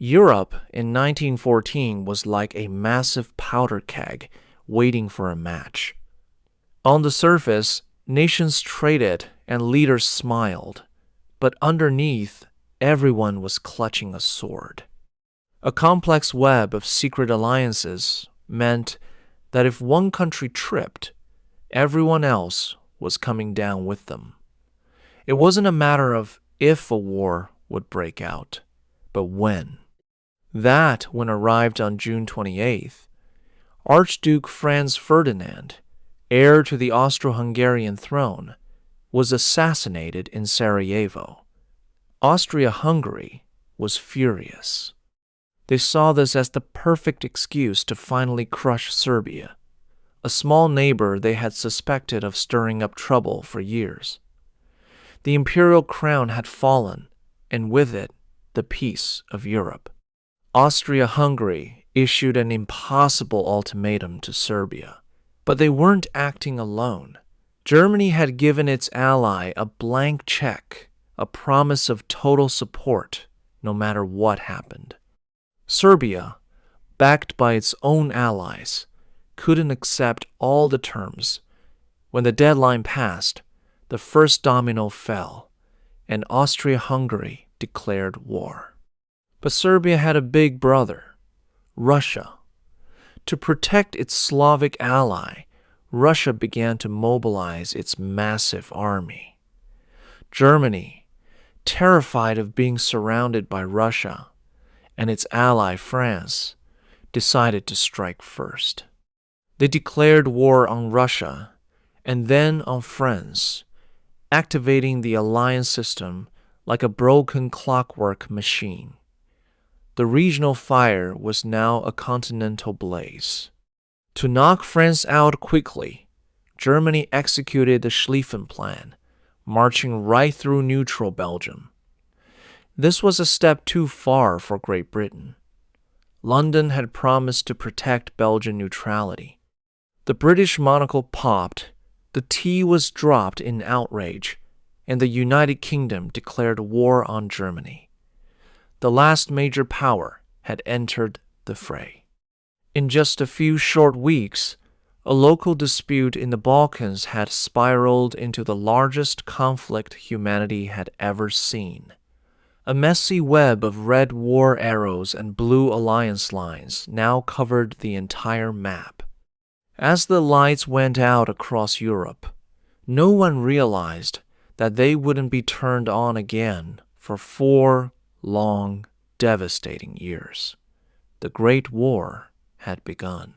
Europe in 1914 was like a massive powder keg waiting for a match. On the surface, nations traded and leaders smiled, but underneath, everyone was clutching a sword. A complex web of secret alliances meant that if one country tripped, everyone else was coming down with them. It wasn't a matter of if a war would break out, but when. That, when arrived on June 28th, Archduke Franz Ferdinand, heir to the Austro-Hungarian throne, was assassinated in Sarajevo. Austria-Hungary was furious. They saw this as the perfect excuse to finally crush Serbia, a small neighbor they had suspected of stirring up trouble for years. The imperial crown had fallen, and with it, the peace of Europe. Austria-Hungary issued an impossible ultimatum to Serbia, but they weren't acting alone. Germany had given its ally a blank check, a promise of total support, no matter what happened. Serbia, backed by its own allies, couldn't accept all the terms. When the deadline passed, the first domino fell, and Austria-Hungary declared war. But Serbia had a big brother, Russia. To protect its Slavic ally, Russia began to mobilize its massive army. Germany, terrified of being surrounded by Russia, and its ally France, decided to strike first. They declared war on Russia and then on France, activating the alliance system like a broken clockwork machine. The regional fire was now a continental blaze. To knock France out quickly, Germany executed the Schlieffen Plan, marching right through neutral Belgium. This was a step too far for Great Britain. London had promised to protect Belgian neutrality. The British monocle popped, the tea was dropped in outrage, and the United Kingdom declared war on Germany. The last major power had entered the fray. In just a few short weeks, a local dispute in the Balkans had spiraled into the largest conflict humanity had ever seen. A messy web of red war arrows and blue alliance lines now covered the entire map. As the lights went out across Europe, no one realized that they wouldn't be turned on again for 4 long, devastating years. The Great War had begun.